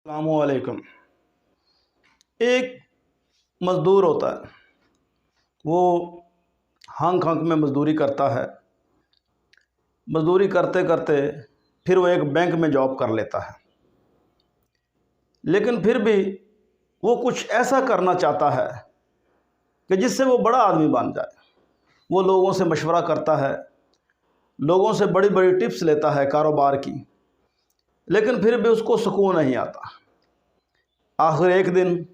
अस्सलामुअलैकुम। एक मज़दूर होता है, वो हांग में मज़दूरी करता है। मज़दूरी करते करते फिर वो एक बैंक में जॉब कर लेता है, लेकिन फिर भी वो कुछ ऐसा करना चाहता है कि जिससे वो बड़ा आदमी बन जाए। वो लोगों से मशवरा करता है, लोगों से बड़ी बड़ी टिप्स लेता है कारोबार की, लेकिन फिर भी उसको सुकून नहीं आता। आखिर एक दिन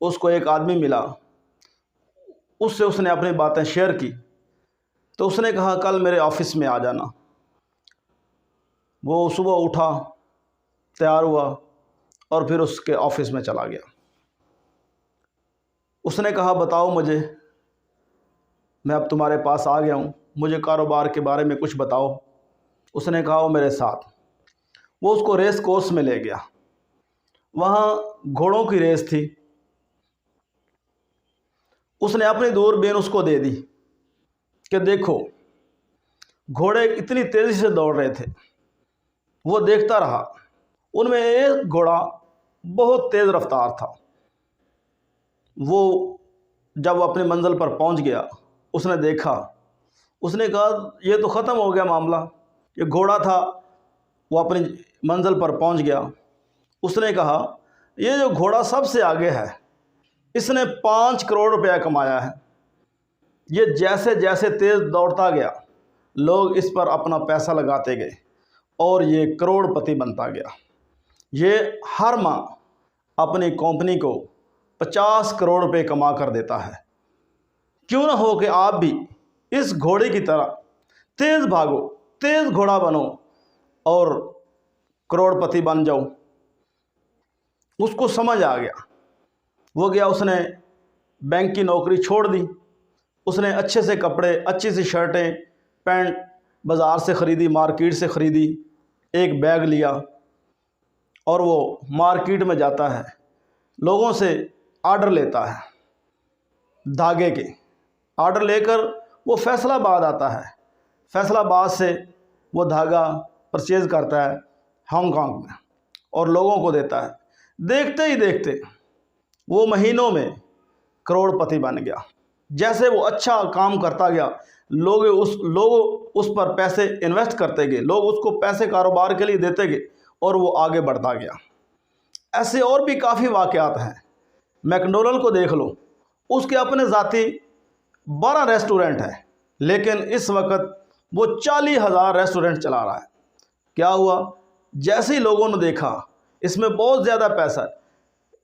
उसको एक आदमी मिला, उससे उसने अपनी बातें शेयर की। तो उसने कहा, कल मेरे ऑफिस में आ जाना। वो सुबह उठा, तैयार हुआ और फिर उसके ऑफिस में चला गया। उसने कहा, बताओ मुझे, मैं अब तुम्हारे पास आ गया हूँ, मुझे कारोबार के बारे में कुछ बताओ। उसने कहा, वो मेरे साथ। वो उसको रेस कोर्स में ले गया। वहाँ घोड़ों की रेस थी। उसने अपनी दूरबीन उसको दे दी कि देखो, घोड़े इतनी तेज़ी से दौड़ रहे थे। वो देखता रहा। उनमें एक घोड़ा बहुत तेज़ रफ्तार था। वो जब अपनी मंजिल पर पहुंच गया, उसने देखा, उसने कहा, ये तो ख़त्म हो गया मामला। ये घोड़ा था, वो अपनी मंजिल पर पहुंच गया। उसने कहा, ये जो घोड़ा सबसे आगे है, इसने 5 करोड़ रुपया कमाया है। ये जैसे जैसे तेज़ दौड़ता गया, लोग इस पर अपना पैसा लगाते गए और ये करोड़पति बनता गया। ये हर माह अपनी कंपनी को 50 करोड़ रुपए कमा कर देता है। क्यों ना हो कि आप भी इस घोड़े की तरह तेज़ भागो, तेज़ घोड़ा बनो और करोड़पति बन जाओ। उसको समझ आ गया। वो गया, उसने बैंक की नौकरी छोड़ दी। उसने अच्छे से कपड़े, अच्छी सी शर्टें, पैंट बाज़ार से ख़रीदी, मार्केट से ख़रीदी। एक बैग लिया और वो मार्केट में जाता है, लोगों से आर्डर लेता है, धागे के आर्डर लेकर वो फैसलाबाद आता है। फैसलाबाद से वो धागा परचेज़ करता है हांगकांग में और लोगों को देता है। देखते ही देखते वो महीनों में करोड़पति बन गया। जैसे वो अच्छा काम करता गया, लोग उस पर पैसे इन्वेस्ट करते गए, लोग उसको पैसे कारोबार के लिए देते गए और वो आगे बढ़ता गया। ऐसे और भी काफ़ी वाक़यात हैं। मैकडोनल्ड को देख लो, उसके अपने ज़ाती 12 रेस्टोरेंट हैं, लेकिन इस वक्त वो 40,000 रेस्टोरेंट चला रहा है। क्या हुआ? जैसे ही लोगों ने देखा इसमें बहुत ज़्यादा पैसा है,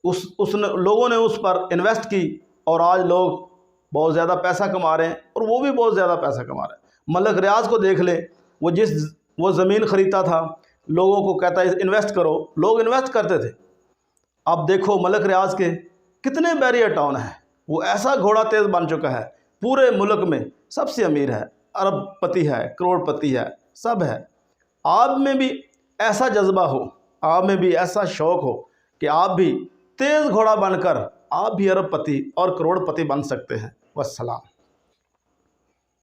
लोगों ने उस पर इन्वेस्ट की और आज लोग बहुत ज़्यादा पैसा कमा रहे हैं और वो भी बहुत ज़्यादा पैसा कमा रहे हैं। मलक रियाज को देख ले, वो ज़मीन ख़रीदता था, लोगों को कहता है इन्वेस्ट करो, लोग इन्वेस्ट करते थे। अब देखो मलक रियाज के कितने बैरियर टाउन है। वो ऐसा घोड़ा तेज़ बन चुका है, पूरे मुल्क में सबसे अमीर है, अरबपति है, करोड़पति है, सब है। आप में भी ऐसा जज्बा हो, आप में भी ऐसा शौक़ हो कि आप भी तेज़ घोड़ा बनकर आप भी अरबपति और करोड़पति बन सकते हैं। वस्सलाम।